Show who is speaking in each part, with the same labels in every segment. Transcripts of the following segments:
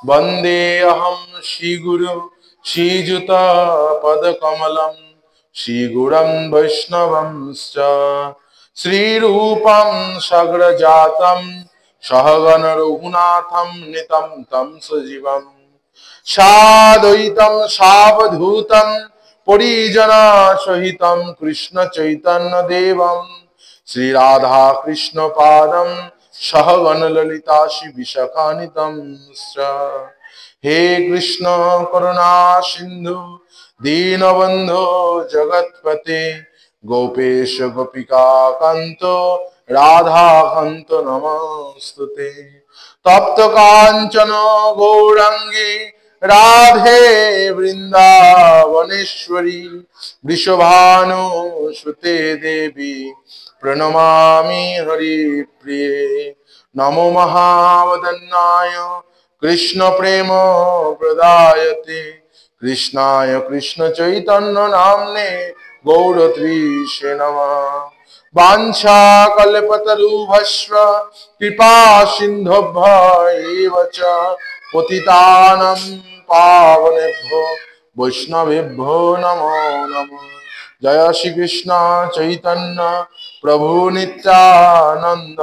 Speaker 1: वंदे अहम श्रीगुरु श्रीजुत पदकमलं श्रीगुरं वैष्णवंश्च श्रीरूपं सग्रजातं सहगण रघुनाथं नितं तं सजीवं साद्वैतं सावधूतं परिजना सहितं कृष्ण चैतन्य देवं श्री राधा कृष्ण पादं सहगण ललिता श्री विशाखान्वितं हे कृष्ण करुणा सिंधु दीनबंधु जगत्पते गोपेश गोपिका कांतो राधा कांत नमस्तुते तप्त कांचन गौरांगी राधे वृंदावनेश्वरी वृषभानुसुते देवी प्रणमामि हरिप्रिये नमो महावदन्नाय कृष्ण प्रेम प्रदायते कृष्णाय कृष्ण चैतन्य नाम्ने गौरत्रीशे नमः वाञ्छा कल्पतरुभ्यश्च कृपा सिन्धुभ्यैव च पतितानां पावनेभ्यो वैष्णवेभ्यो नमो नमः जय श्री कृष्ण चैतन्य प्रभु नित्यानंद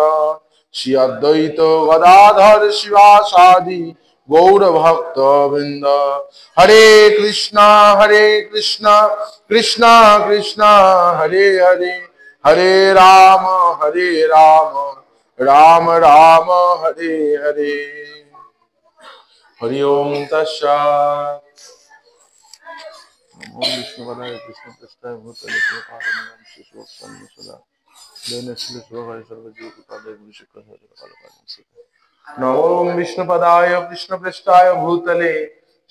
Speaker 1: श्री अद्वैत गदाधर शिवासादि गौर भक्त वृंद हरे कृष्णा कृष्णा कृष्णा हरे हरे हरे राम राम राम हरे हरे हरि ओम तस्सात् ओम विष्णुपदाय कृष्ण पृष्ठाय भूतले प्रेमानंदं शिशुवत्सं सदा दैनश्री स्वभाय सर्वजीव पादे गुरुशिखर नमो विष्णुपदाय कृष्ण पृष्ठाय भूतले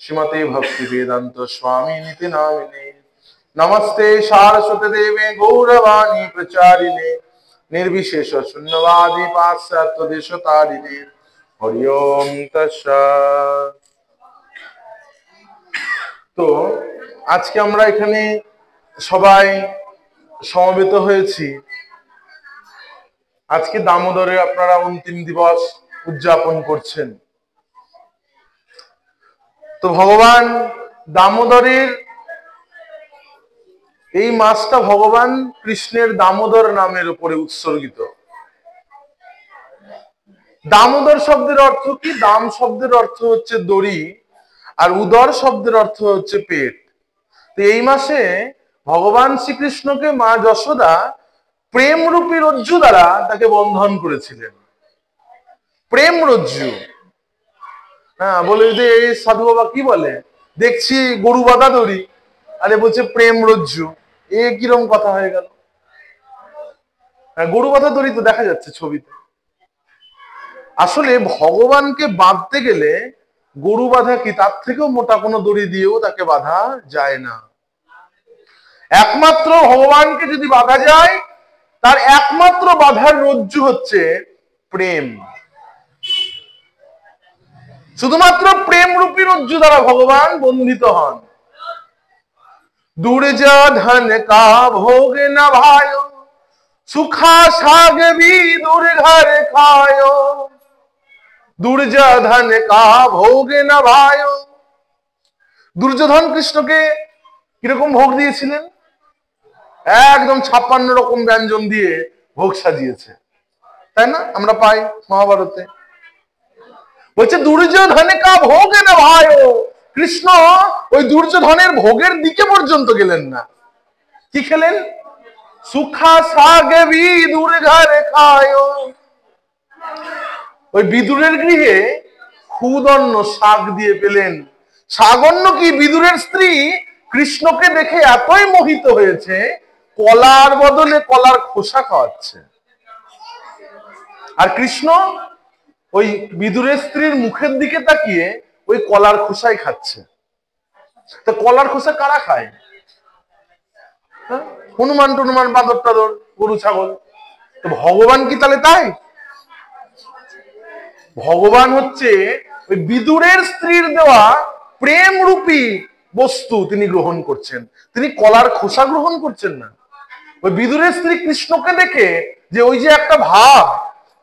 Speaker 1: श्रीमते भक्ति वेदांत स्वामी निति नामिने नमस्ते सारस्वती देवे गौरवाणी प्रचारिणे निर्विशेष शून्यवादी पाश्चात्य देशतारिणे हरि ओम तत्सत्। তো আজকে আমরা এখানে সবাই সমবেত হয়েছি। আজকে দামোদরে আপনারা অন্তিম দিবস উদযাপন করছেন। তো ভগবান দামোদরের এই মাসটা ভগবান কৃষ্ণের দামোদর নামের উপরে উৎসর্গিত। দামোদর শব্দের অর্থ কি? দাম শব্দের অর্থ হচ্ছে দড়ি, আর উদর শব্দের অর্থ হচ্ছে পেট। তো এই মাসে ভগবান শ্রীকৃষ্ণকে মা যশোদা প্রেম রূপী রজ্জু দ্বারা তাকে বন্ধন করেছিলেন। প্রেম রজ্জু, হ্যাঁ, বলে যে এই সাধু বাবা কি বলে, দেখছি গরু বাঁধা দড়ি, আরে বলছে প্রেম রজ্জু, এ কিরম কথা হয়ে গেল? গরু বাঁধা দড়ি তো দেখা যাচ্ছে ছবিতে। আসলে ভগবানকে বাঁধতে গেলে গরু বাঁধা কি তার থেকেও মোটা কোনো দড়ি দিয়েও তাকে বাঁধা যায় না। একমাত্র ভগবানকে যদি বাঁধা যায়, তার একমাত্র বাঁধার রজ্জু হচ্ছে প্রেম। শুধুমাত্র প্রেম রূপী রজ্জু দ্বারা ভগবান বন্ধিত হন। দুর্জা ধন কা ভোগ না ভায় সুখা সাগ ভি দুর্ঘর খায় দুর্যোধন কা ভোগ না ভায়। দুর্যোধন কৃষ্ণকে কিরকম ভোগ দিয়েছিলেন? একদম 56 রকম ব্যঞ্জন দিয়ে ভোগ সাজিয়েছে, তাই না? আমরা পাই মহাভারতে। বলছে দুর্যোধন কা ভোগ না ভায়, কৃষ্ণ ওই দুর্যোধনের ভোগের দিকে পর্যন্ত গেলেন না। কি খেলেন? সুখা সাগে ভি দুর্ঘর খায়। ওই বিদুরের গৃহে ক্ষুদন্ন শাক দিয়ে পেলেন। শাগন্য কি? বিদুরের স্ত্রী কৃষ্ণকে দেখে এতই মোহিত হয়েছে, কলার বদলে কলার খোসা খাওয়াচ্ছে। আর কৃষ্ণ ওই বিদুরের স্ত্রীর মুখের দিকে তাকিয়ে ওই কলার খোসাই খাচ্ছে। তো কলার খোসা কারা খায়? হনুমান টনুমান, বাঁদর টাদর, গরু ছাগল। তো ভগবান কি তাহলে তাই? ভগবান হচ্ছে ওই বিদুরের স্ত্রীর দেওয়া প্রেম রূপী বস্তু তিনি গ্রহণ করছেন, তিনি কলার খোসা গ্রহণ করছেন না। ওই বিদুরের স্ত্রী কৃষ্ণকে দেখে যে ওই যে একটা ভাব,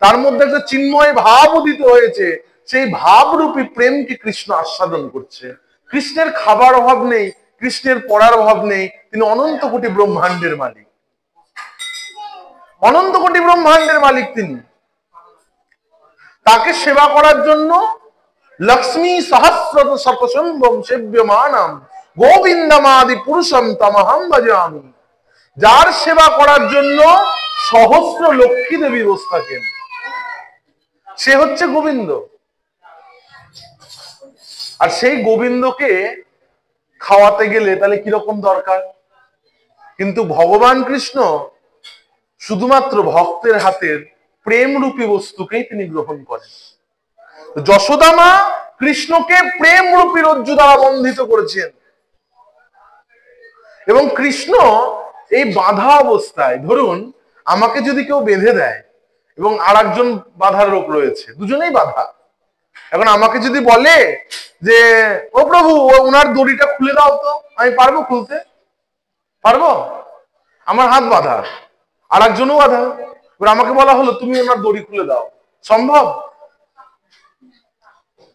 Speaker 1: তার মধ্যে একটা চিন্ময় ভাব উদিত হয়েছে, সেই ভাবরূপী প্রেমকে কৃষ্ণ আস্বাদন করছে। কৃষ্ণের খাবার অভাব নেই, কৃষ্ণের পড়ার অভাব নেই, তিনি অনন্ত কোটি ব্রহ্মাণ্ডের মালিক, অনন্ত কোটি ব্রহ্মাণ্ডের মালিক তিনি। তাকে সেবা করার জন্য লক্ষ্মী সহস্রত শতসম্ভম সেব্যমানম গোবিন্দমাদি পুরুষম তমহং ভজামি। যার সেবা করার জন্য সহস্র লক্ষ্মী দেবী বসে থাকেন, সে হচ্ছে গোবিন্দ। আর সেই গোবিন্দকে খাওয়াতে গেলে তাহলে কিরকম দরকার? কিন্তু ভগবান কৃষ্ণ শুধুমাত্র ভক্তের হাতের প্রেম রূপী বস্তুকেই তিনি গ্রহণ করেন। যশোদা মা কৃষ্ণকে প্রেম রূপী রজ্জু দ্বারা বন্ধিত করেছেন, এবং কৃষ্ণ এই বাধা অবস্থায়, ধরুন আমাকে যদি কেউ বেঁধে দেয় এবং আর একজন বাধার লোক রয়েছে, দুজনেই বাধা, এখন আমাকে যদি বলে যে ও প্রভু ওনার দড়িটা খুলে দাও, তো আমি পারবো খুলতে? পারবো? আমার হাত বাঁধা, আর একজনও বাঁধা, এবার আমাকে বলা হলো তুমি ওনার দড়ি খুলে দাও, সম্ভব?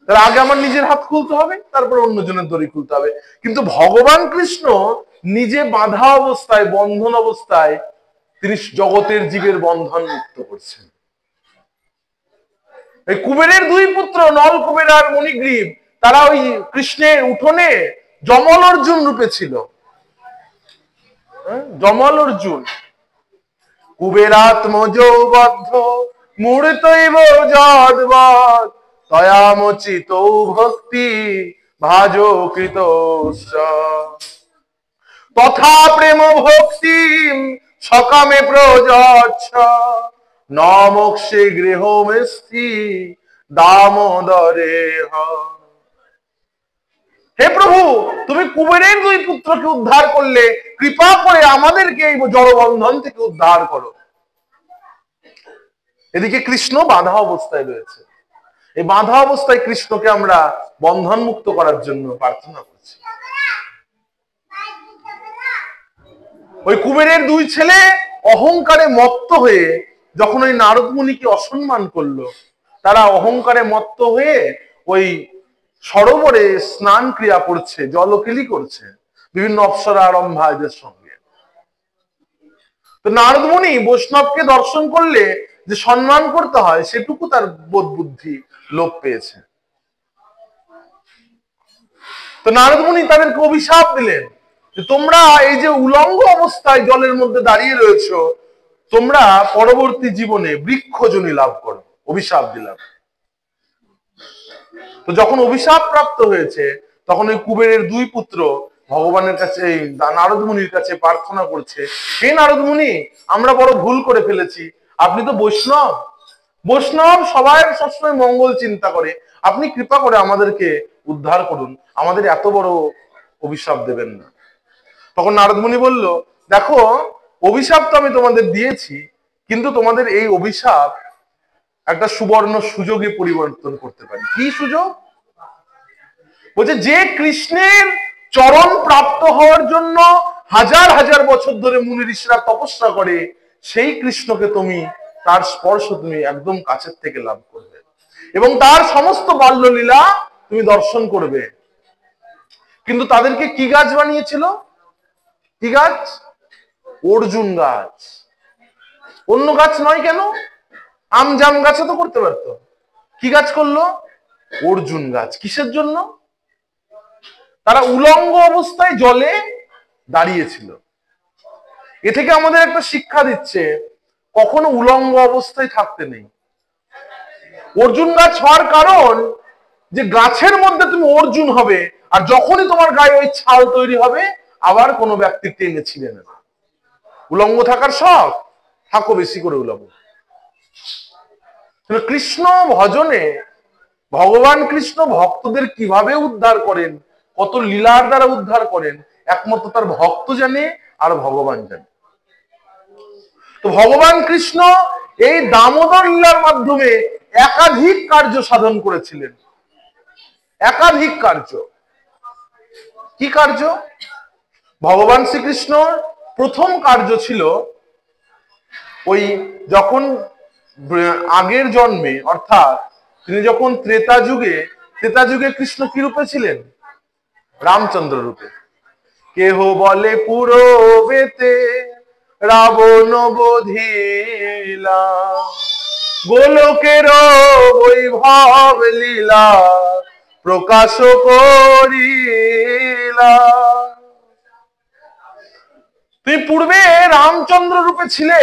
Speaker 1: তার আগে আমার নিজের হাত খুলতে হবে, তারপর অন্যজনের দড়ি খুলতে হবে। কিন্তু ভগবান কৃষ্ণ নিজে বাঁধা অবস্থায়, বন্ধন অবস্থায় তিনি জগতের জীবের বন্ধন মুক্ত করছেন। এই কুবেরের দুই পুত্র নল কুবের আর মণিগ্রীব, তারা ওই কৃষ্ণের উঠোনে যমল অর্জুন রূপে ছিল। যমল অর্জুন কুবেরাত্মজৌবদ্ধ মূর্তৈব যদ্বৎ তয়ামচিত ভক্তি ভাজো কৃত তথা প্রেম ভক্তি সকামে প্রযচ্ছ ন মোক্ষে গৃহমেস্থি দামোদরে। হে প্রভু, তুমি কুবেরের দুই পুত্রকে উদ্ধার করলে, কৃপা করে আমাদেরকে এই জড়বন্ধন থেকে উদ্ধার করো। এদিকে কৃষ্ণ বাধা অবস্থায় রয়েছে, এই বাধা অবস্থায় কৃষ্ণকে আমরা বন্ধন মুক্ত করার জন্য প্রার্থনা করছি। ওই কুবেরের দুই ছেলে অহংকারে মত্ত হয়ে যখন ওই নারদ মুনিকে অসম্মান করলো, তারা অহংকারে মত্ত হয়ে ওই সরোবরে স্নান ক্রিয়া করছে, জলকেলি করছে বিভিন্ন অপ্সরা রম্ভাদের সঙ্গে। তো নারদ মুনি বৈষ্ণবকে দর্শন করলে যে সম্মান করতে হয়, সেটুকু তার বোধ বুদ্ধি লোপ পেয়েছে। তো নারদ মুনি তাদেরকে অভিশাপ দিলেন যে তোমরা এই যে উলঙ্গ অবস্থায় জলের মধ্যে দাঁড়িয়ে রয়েছো, তোমরা পরবর্তী জীবনে বৃক্ষজনী লাভ করো, অভিশাপ দিলাম। তো যখন অভিশাপ প্রাপ্ত হয়েছে, তখন ওই কুবেরের দুই পুত্র ভগবানের কাছে, এই নারদ মুনির কাছে প্রার্থনা করছে, হে নারদ মুনি, আমরা বড় ভুল করে ফেলেছি, আপনি তো বৈষ্ণব, বৈষ্ণব সবাই সবসময় মঙ্গল চিন্তা করে, আপনি কৃপা করে আমাদেরকে উদ্ধার করুন, আমাদের এত বড় অভিশাপ দেবেন না। তখন নারদ মুনি বলল, দেখো অভিশাপ তো আমি তোমাদের দিয়েছি, কিন্তু তোমাদের এই অভিশাপ একটা সুবর্ণ সুযোগে পরিবর্তন করতে পারি। কি সুযোগ? বলছে যে কৃষ্ণের চরণ প্রাপ্ত হওয়ার জন্য হাজার হাজার বছর ধরে মুনি ঋষিরা তপস্যা করে, সেই কৃষ্ণকে তুমি, তার স্পর্শ তুমি একদম কাছের থেকে লাভ করবে এবং তার সমস্ত বাল্যলীলা তুমি দর্শন করবে। কিন্তু তাদেরকে কি গাছ বানিয়েছিল? কি গাছ? অর্জুন গাছ। অন্য গাছ নয় কেন? আম জাম গাছে তো করতে পারতো, কি গাছ করলো? অর্জুন গাছ। কিসের জন্য? তারা উলঙ্গ অবস্থায় জলে দাঁড়িয়েছিল। এ থেকে আমাদের একটা শিক্ষা দিচ্ছে, কখনো উলঙ্গ অবস্থায় থাকতে নেই। অর্জুন গাছ হওয়ার কারণ যে গাছের মধ্যে তুমি অর্জুন হবে, আর যখনই তোমার গায়ে ওই ছাল তৈরি হবে, আবার কোনো ব্যক্তি টেনে ছিঁড়ে নেবে। উলঙ্গ থাকার শখ, থাকো বেশি করে উলঙ্গ। কৃষ্ণ ভজনে ভগবান কৃষ্ণ ভক্তদের কিভাবে উদ্ধার করেন, কত লীলার দ্বারা উদ্ধার করেন, একমাত্র তার ভক্ত জানে আর ভগবান জানে। তো ভগবান কৃষ্ণ এই দামোদর লীলার মাধ্যমে একাধিক কার্য সাধন করেছিলেন। একাধিক কার্য। কি কার্য? ভগবান শ্রীকৃষ্ণ প্রথম কার্য ছিল, ওই যখন আগের জন্মে, অর্থাৎ তিনি যখন ত্রেতা যুগে কৃষ্ণ কি রূপে ছিলেন? রামচন্দ্র রূপে। কেহ বলে পুরবেতে রাবণ বধিলা, গোলকের বৈভব লীলা প্রকাশ করিলা। তুমি পূর্বে রামচন্দ্র রূপে ছিলে,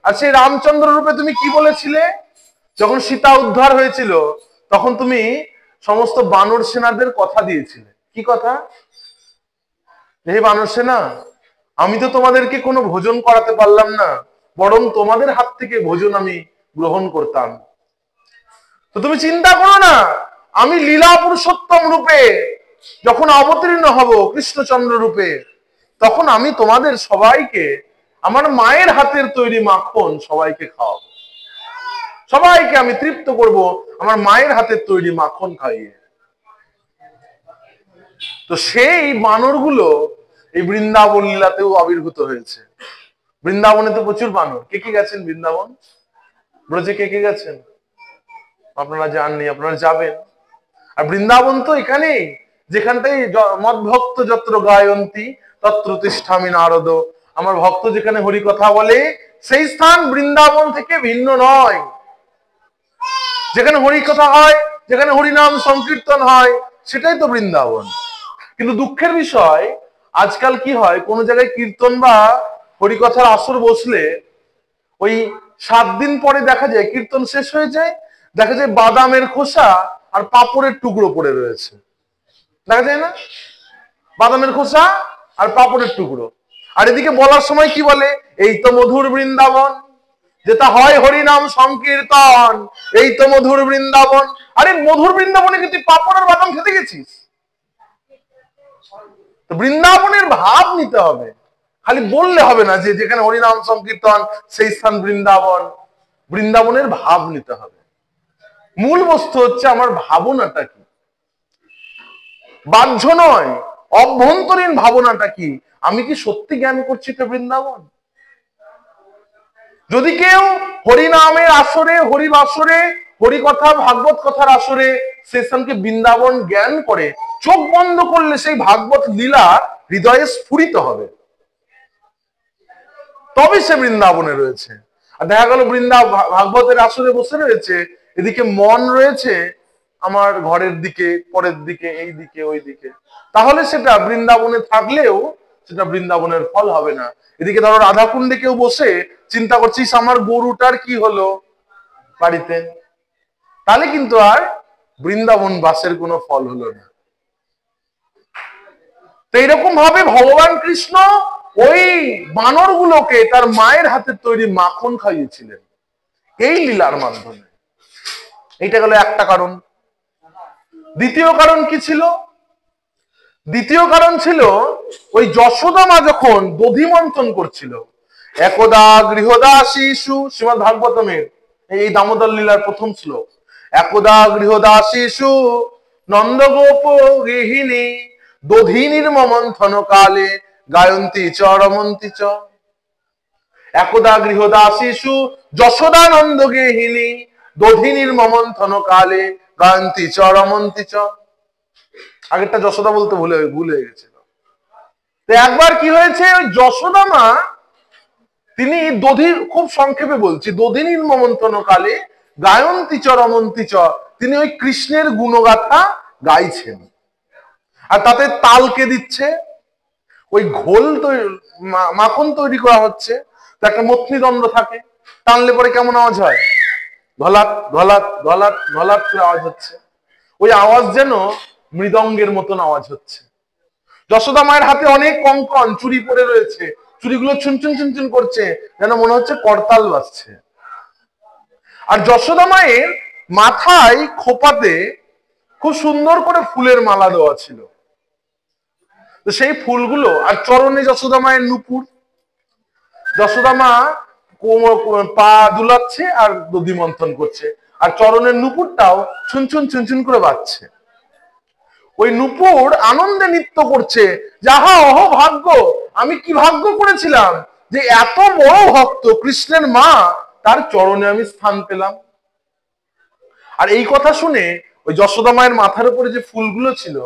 Speaker 1: আর সেই রামচন্দ্র রূপে তুমি কি বলেছিলে? যখন সীতা উদ্ধার হয়েছিল তখন তুমি সমস্ত বানর সেনাদের কথা দিয়েছিলে। কি কথা? হে বানর সেনা, আমি তো তোমাদেরকে কোনো ভোজন করাতে পারলাম না, বরং তোমাদের হাত থেকে ভোজন আমি গ্রহণ করতাম। তো তুমি চিন্তা করো না, আমি লীলা পুরুষোত্তম রূপে যখন অবতীর্ণ হব কৃষ্ণচন্দ্র রূপে, তখন আমি তোমাদের সবাইকে আমার মায়ের হাতের তৈরি মাখন সবাইকে খাওয়াবো। সবাইকে আমি তৃপ্ত করব আমার মায়ের হাতের তৈরি মাখন খাইয়ে। তো সেই বানরগুলো এই বৃন্দাবন লীলাতেও আবির্ভূত হয়েছে। বৃন্দাবনে তো প্রচুর বানর। কে কে গেছেন বৃন্দাবন? ব্রজে কে কে গেছেন? আপনারা যাননি, আপনারা যাবেন। আর বৃন্দাবন তো এখানেই, যেখানটাই মদভক্ত যত্র গায়ন্তী তত্র তিষ্ঠামি নারদ। আমার ভক্ত যেখানে হরি কথা বলে সেই স্থান বৃন্দাবন থেকে ভিন্ন নয়। যেখানে হরি কথা হয়, যেখানে হরিনাম সংকীর্তন হয়, সেটাই তো বৃন্দাবন। কিন্তু দুঃখের বিষয়, আজকাল কি হয়, কোন জায়গায় কীর্তন বা হরিকথার আসর বসলে ওই 7 দিন পরে দেখা যায় কীর্তন শেষ হয়ে যায়, দেখা যায় বাদামের খোসা আর পাপড়ের টুকরো পড়ে রয়েছে। দেখা যায় না? বাদামের খোসা আর পাপড়ের টুকরো। আর এদিকে বলার সময় কি বলে? এই তো মধুর বৃন্দাবন, যেটা হয় হরিনাম সংকীর্তন, এই তো মধুর বৃন্দাবন। আরে মধুর বৃন্দাবনে কি তুই পাপড় আর বাদাম খেতে গেছিস? তো বৃন্দাবনের ভাব নিতে হবে, খালি বললে হবে না যে যেখানে হরিনাম সংকীর্তন সেই স্থান বৃন্দাবন। বৃন্দাবনের ভাব নিতে হবে। মূল বস্তু হচ্ছে আমার ভাবনাটা কি, বাহ্য নয়, অভ্যন্তরীণ ভাবনাটা কি। আমি কি সত্যি জ্ঞান করছি তো বৃন্দাবন? যদি কেউ হরিনামের আসরে, হরিবাসরে, হরিকথা ভাগবত কথার আসরে সেশনকে বৃন্দাবন জ্ঞান করে, চোখ বন্ধ করলে সেই ভাগবত লীলা হৃদয়ে স্ফুরিত হবে, তবে সে বৃন্দাবনে রয়েছে। আর দেখা গেল ভাগবতের আসরে বসে রয়েছে, এদিকে মন রয়েছে আমার ঘরের দিকে, পরের দিকে, এই দিকে, ওই দিকে, তাহলে সেটা বৃন্দাবনে থাকলেও সেটা বৃন্দাবনের ফল হবে না। এদিকে ধরো রাধাকুণ্ডে কেউ বসে চিন্তা করছিস আমার গরুটার কি হলো বাড়িতে, তাহলে কিন্তু আর বৃন্দাবন বাসের কোনো ফল হলো না। তো এইরকম ভাবে ভগবান কৃষ্ণ ওই বানরগুলোকে তার মায়ের হাতের তৈরি মাখন খাইয়েছিলেন এই লীলার মাধ্যমে। এইটা গেল একটা কারণ। দ্বিতীয় কারণ কি ছিল? দ্বিতীয় কারণ ছিল ওই যশোদা মা যখন দধি মন্থন করছিল, একদা গৃহদাসীষু, শ্রীমদ্ ভাগবতমের এই দামোদর লীলার প্রথম শ্লোক, একদা গৃহদাসীষু নন্দগোপ গৃহিণী দধিনীর মন্থন কালে গায়ন্তী চ রমন্তী চ। একদা গৃহদাসীষু যশোদানন্দ গৃহিণী দধিনীর মন্থন কালে গায়ন্তী চ রমন্তী চ। আগেরটা যশোদা বলতে ভুল হয়ে গেছিল। তো একবার কি হয়েছে, ওই যশোদা মা তিনি দধির, খুব সংক্ষেপে বলছি, দধিনীর মন্থন কালে গায়ন্তী চ রমন্তী চ, তিনি ওই কৃষ্ণের গুণগাথা গাইছেন। আর তাতে তালকে দিচ্ছে, ওই ঘোল মাখন তৈরি করা হচ্ছে, তো একটা মথনিদণ্ড থাকে, টানলে পরে কেমন আওয়াজ হয়? ঘলাত ঘলাত ঘলাত ঘলাত করে আওয়াজ হচ্ছে। ওই আওয়াজ যেন মৃদঙ্গের মতন আওয়াজ হচ্ছে। যশোদা মায়ের হাতে অনেক কঙ্কন চুরি পড়ে রয়েছে, চুরিগুলো চুনচুন চুনচুন করছে, যেন মনে হচ্ছে করতাল বাজছে। আর যশোদা মায়ের মাথায় খোপাতে খুব সুন্দর করে ফুলের মালা দেওয়া ছিল, তো সেই ফুলগুলো, আর চরণে যশোদা মায়ের নুপুর, যশোদা মা পা দুলাচ্ছে আর দধি মন্থন করছে, আর চরণের নুপুরটাও ছুনছুন ছুনছুন করে বাজছে। ওই নুপুর আনন্দে নৃত্য করছে, যাহা অহ ভাগ্য, আমি কি ভাগ্য করেছিলাম যে এত বড় ভক্ত কৃষ্ণের মা, তার চরণে আমি স্থান পেলাম। আর এই কথা শুনে ওই যশোদা মায়ের মাথার উপরে যে ফুলগুলো ছিল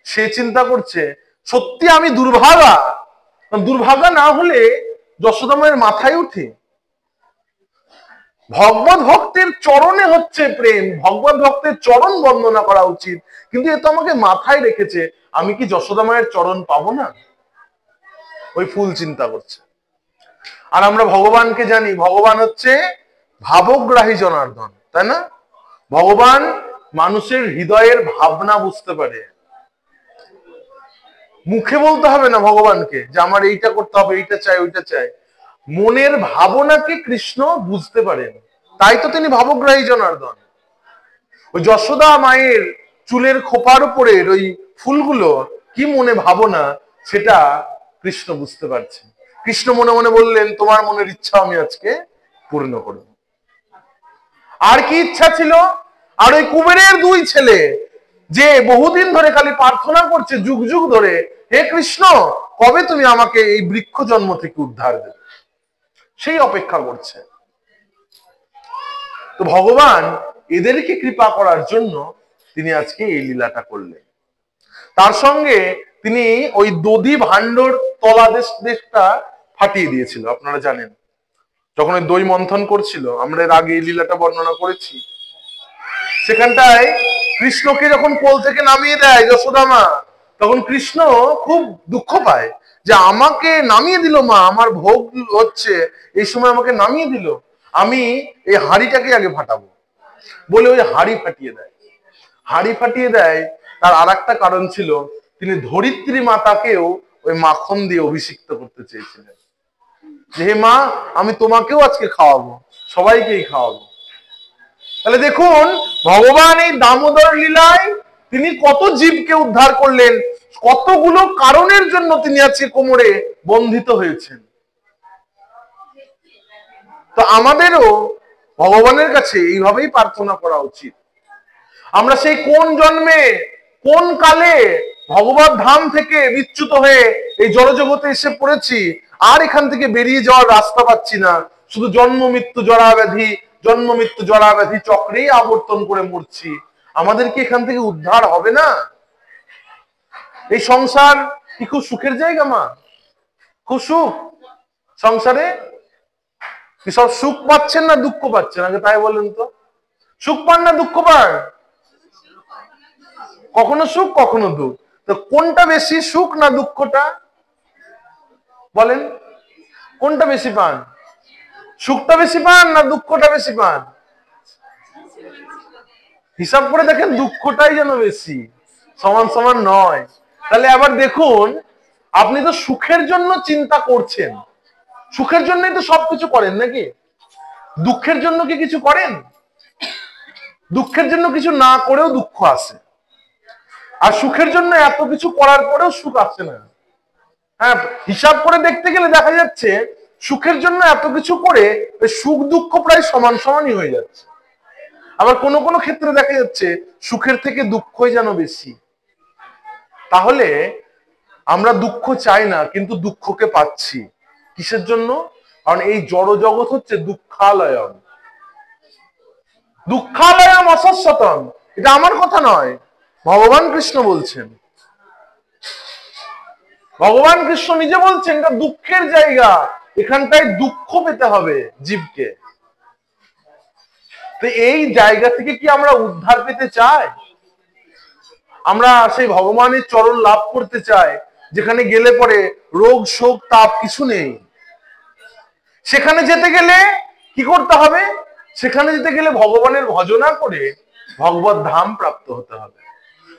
Speaker 1: সে চিন্তা করছে, সত্যি আমি দুর্ভাগা, দুর্ভাগা না হলে যশোদা মায়ের মাথায় উঠে। ভগবত ভক্তের চরণে হচ্ছে প্রেম, ভগবত ভক্তের চরণ বন্দনা করা উচিত, কিন্তু এ তো আমাকে মাথায় রেখেছে, আমি কি যশোদা মায়ের চরণ পাবো না? ওই ফুল চিন্তা করছে। আর আমরা ভগবানকে জানি, ভগবান হচ্ছে ভাবগ্রাহী জনার্দন, তাই না? ভগবান মানুষের হৃদয়ের ভাবনা বুঝতে পারে। মুখে বলতে হবে না ভগবানকে যে আমার এইটা করতে হবে, এইটা চাই, ওইটা চাই। মনের ভাবনাকে কৃষ্ণ বুঝতে পারেন, তাই তো তিনি ভাবগ্রাহী জনার্দন। ওই যশোদা মায়ের চুলের খোপার উপরের ওই ফুলগুলো কি মনে ভাবনা সেটা কৃষ্ণ বুঝতে পারছেন। কৃষ্ণ মনে মনে বললেন, তোমার মনের ইচ্ছা আমি আজকে পূর্ণ করব। আর কি ইচ্ছা ছিল? আর ওই কুবেরের দুই ছেলে যে বহুদিন ধরে খালি প্রার্থনা করছে, যুগ যুগ ধরে, হে কৃষ্ণ কবে তুমি আমাকে এই বৃক্ষ জন্ম থেকে উদ্ধার দেবে, সেই অপেক্ষা করছে। তো ভগবান এদেরকে কৃপা করার জন্য তিনি আজকে এই লীলাটা করলেন। তার সঙ্গে তিনি ওই দধি ভাণ্ডর তলাদেশটা ফাটিয়ে দিয়েছিল, আপনারা জানেন। যখন ওই দই মন্থন করছিল, আমরা এর আগে এই লীলাটা বর্ণনা করেছি, সেখানটায় কৃষ্ণকে যখন কোল থেকে নামিয়ে দেয় যশোদা মা, তখন কৃষ্ণ খুব দুঃখ পায় যে আমাকে নামিয়ে দিল মা, আমার ভোগ হচ্ছে, এই সময় আমাকে নামিয়ে দিল, আমি এই হাঁড়িটাকে আগে ফাটাবো বলে ওই হাঁড়ি ফাটিয়ে দেয়। হাঁড়ি ফাটিয়ে দেয় তার আর একটা কারণ ছিল, তিনি ধরিত্রী মাতাকেও ওই মাখন দিয়ে অভিষিক্ত করতে চেয়েছিলেন, যে হে মা আমি তোমাকেও আজকে খাওয়াবো, সবাইকেই খাওয়াবো। তাহলে দেখুন ভগবান এই দামোদর লীলায় তিনি কত জীবকে উদ্ধার করলেন, কতগুলো কারণের জন্য তিনি আজকে কোমরে বন্ধিত হয়েছেন। তো আমাদেরও ভগবানের কাছে এইভাবেই প্রার্থনা করা উচিত। আমরা সেই কোন জন্মে কোন কালে ভগবত ধাম থেকে বিচ্যুত হয়ে এই জড়জগতে এসে পড়েছি, আর এখান থেকে বেরিয়ে যাওয়ার রাস্তা পাচ্ছি না, শুধু জন্ম মৃত্যু জরা ব্যাধি, জন্ম মৃত্যু জরা ব্যাধি চক্রেই আবর্তন করে মরছি। আমাদের কি এখান থেকে উদ্ধার হবে না? এই সংসার কি খুব সুখের জায়গা মা? খুব সুখ সংসারে? কি সব সুখ পাচ্ছেন না দুঃখ পাচ্ছেন? আগে তাই বলেন তো, সুখ পান না দুঃখ পান? কখনো সুখ কখনো দুঃখ, তো কোনটা বেশি, সুখ না দুঃখটা? বলেন কোনটা বেশি পান? সুখটা বেশি পান না দুঃখটা বেশি পান? হিসাব করে দেখেন দুঃখটাই যেন বেশি, সমান সমান নয়। তাহলে আবার দেখুন, আপনি তো সুখের জন্য চিন্তা করছেন, সুখের জন্যই তো সবকিছু করেন নাকি? দুঃখের জন্য কি কিছু করেন? দুঃখের জন্য কিছু না করেও দুঃখ আসে, আর সুখের জন্য এত কিছু করার পরেও সুখ আসে না। হ্যাঁ, হিসাব করে দেখতে গেলে দেখা যাচ্ছে সুখের জন্য এত কিছু করে সুখ দুঃখ প্রায় সমান সমানই হয়ে যাচ্ছে। আবার কোনো কোনো ক্ষেত্রে দেখা যাচ্ছে সুখের থেকে দুঃখই যেন বেশি। তাহলে আমরা দুঃখ চাই না, কিন্তু দুঃখকে পাচ্ছি কিসের জন্য? কারণ এই জড় জগৎ হচ্ছে দুঃখালয়ম, দুঃখালয়ম অশাশ্বতম। এটা আমার কথা নয়, ভগবান কৃষ্ণ বলছেন। ভগবান কৃষ্ণ নিজে বলছেন এটা দুঃখের জায়গা, এখানটায় দুঃখ পেতে হবে জীবকে। তো এই জায়গা থেকে কি আমরা উদ্ধার পেতে চাই? আমরা সেই ভগবানের চরণ লাভ করতে চাই, যেখানে গেলে পরে রোগ শোক তাপ কিছু নেই। সেখানে যেতে গেলে কি করতে হবে? সেখানে যেতে গেলে ভগবানের ভজনা করে ভগবত ধাম প্রাপ্ত হতে হবে।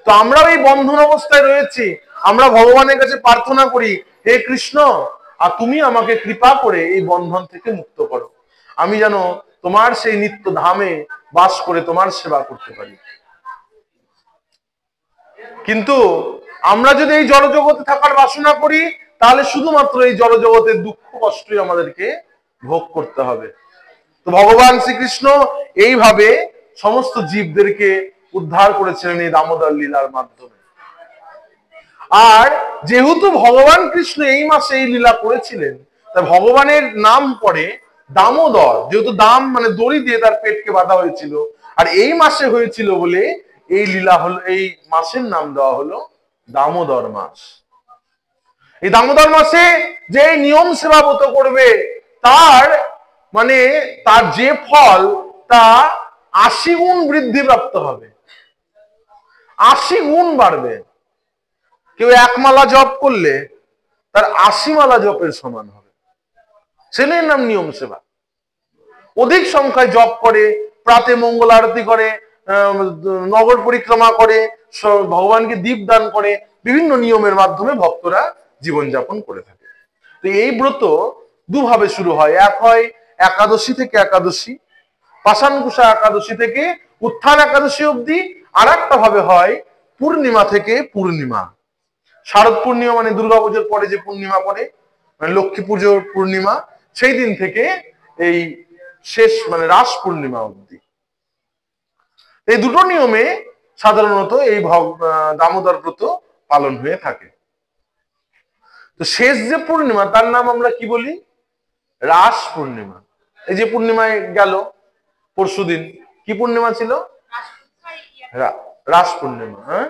Speaker 1: তো আমরাও এই বন্ধন অবস্থায় রয়েছি, আমরা ভগবানের কাছে প্রার্থনা করি, হে কৃষ্ণ আর তুমি আমাকে কৃপা করে এই বন্ধন থেকে মুক্ত করো, আমি যেন তোমার সেই নিত্য ধামে বাস করে তোমার সেবা করতে পারি। কিন্তু আমরা যদি এই জড়জগতে থাকার বাসনা করি, তাহলে শুধুমাত্র এই জড়জগতের দুঃখ কষ্টই আমাদেরকে ভোগ করতে হবে। তো ভগবান শ্রীকৃষ্ণ এইভাবে সমস্ত জীবদেরকে উদ্ধার করেছিলেন এই দামোদর লীলার মাধ্যমে। আর যেহেতু ভগবান কৃষ্ণ এই মাসে এই লীলা করেছিলেন, তাই ভগবানের নাম পড়ে দামোদর। যেহেতু দাম মানে দড়ি দিয়ে তার পেটকে বাঁধা হয়েছিল, আর এই মাসে হয়েছিল বলে এই লীলা হলো, এই মাসের নাম দেওয়া হলো দামোদর মাস। এই দামোদর মাসে যে নিয়ম সেবা ব্রত করবে তার মানে তার যে ফল তা 80 গুণ বৃদ্ধি প্রাপ্ত হবে, 80 গুণ বাড়বে। কেউ 1 মালা জপ করলে তার 80 মালা জপের সমান হবে। ছেলের নাম নিয়ম সেবা। অধিক সংখ্যায় জপ করে, প্রাতে মঙ্গল আরতি করে, নগর পরিক্রমা করে, ভগবানকে দীপ দান করে, বিভিন্ন নিয়মের মাধ্যমে ভক্তরা জীবনযাপন করে থাকে। তো এই ব্রত দুভাবে শুরু হয়। এক হয় একাদশী থেকে একাদশী, পাষাণকুশা একাদশী থেকে উত্থান একাদশী অবধি। আর একটা ভাবে হয় পূর্ণিমা থেকে পূর্ণিমা। শারদ পূর্ণিমা মানে দুর্গাপুজোর পরে যে পূর্ণিমা পড়ে, মানে লক্ষ্মী পুজোর পূর্ণিমা, সেই দিন থেকে এই শেষ মানে রাস পূর্ণিমা অবধি। এই দুটো নিয়মে সাধারণত এই দামোদর ব্রত পালন হয়ে থাকে। তো শেষ যে পূর্ণিমা তার নাম আমরা কি বলি? রাস পূর্ণিমা। এই যে পূর্ণিমায় গেল পরশুদিন, কি পূর্ণিমা ছিল? রাস পূর্ণিমা। হ্যাঁ,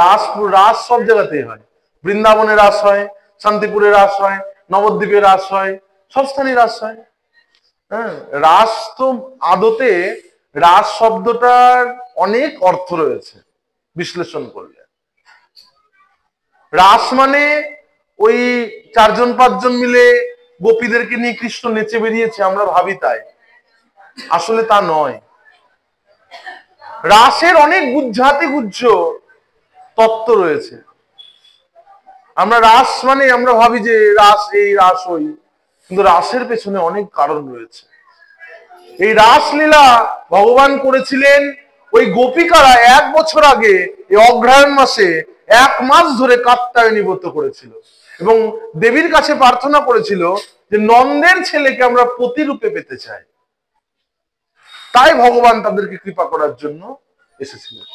Speaker 1: রাস সব জায়গাতেই হয়। বৃন্দাবনে রাস হয়, শান্তিপুরে রাস হয়, নবদ্বীপে রাস হয়, সব স্থানে রাস হয়। হ্যাঁ, রাস তো আদতে রাস শব্দটার অনেক অর্থ রয়েছে বিশ্লেষণ করলে। রাস মানে ওই 4-5 মিলে গোপীদেরকে নিয়ে কৃষ্ণ নেচে বেরিয়েছে, আমরা ভাবি তাই, আসলে তা নয়। রাসের অনেক গুহ্য তত্ত্ব রয়েছে। আমরা রাস মানে আমরা ভাবি যে রাস এই রাস ওই, কিন্তু রাসের পেছনে অনেক কারণ রয়েছে। এই রাসলীলা ভগবান করেছিলেন, ওই গোপিকারা 1 বছর আগে এই অগ্রহায়ণ মাসে 1 মাস ধরে কাত্যায়নী ব্রত করেছিল এবং দেবীর কাছে প্রার্থনা করেছিল যে নন্দের ছেলেকে আমরা প্রতিরূপে পেতে চাই। তাই ভগবান তাদেরকে কৃপা করার জন্য এসেছিলেন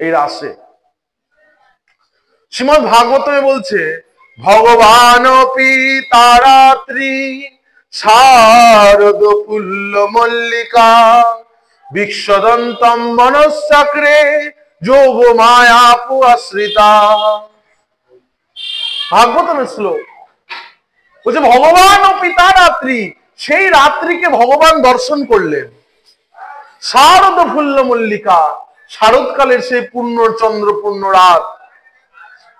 Speaker 1: এই রাসে। শ্রীমদ্ ভাগবতমে বলছে, ভগবান পিতারাত্রি শারদ পুল্ল মল্লিকা বিশ্বদন্তম মনশ্চক্রে যোগ মায়াপু আশ্রিতা। ভাগবতমের শ্লোক বলছে ভগবান ও পিতা রাত্রি, সেই রাত্রিকে ভগবান দর্শন করলেন। শারদ ফুল্ল মল্লিকা, শারদকালের সেই পূর্ণচন্দ্র পূর্ণ রাত,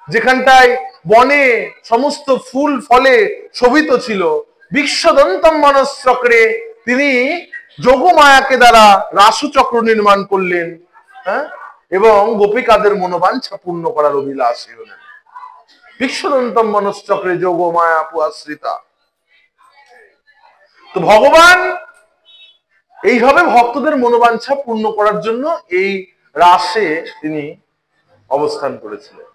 Speaker 1: যেখানটায় বনে সমস্ত ফুল ফলে শোভিত ছিল। বিশ্বদন্তম মনশ্চক্রে, তিনি যোগমায়াকে দ্বারা রাসচক্র নির্মাণ করলেন। হ্যাঁ, এবং গোপিকাদের মনোবাঞ্ছা পূর্ণ করার অভিলাষী হলেন। বিশ্বদন্তম মনশ্চক্রে যোগ মায়া পুয়াশ্রিতা। তো ভগবান এইভাবে ভক্তদের মনোবাঞ্ছা পূর্ণ করার জন্য এই রাসে তিনি অবস্থান করেছিলেন।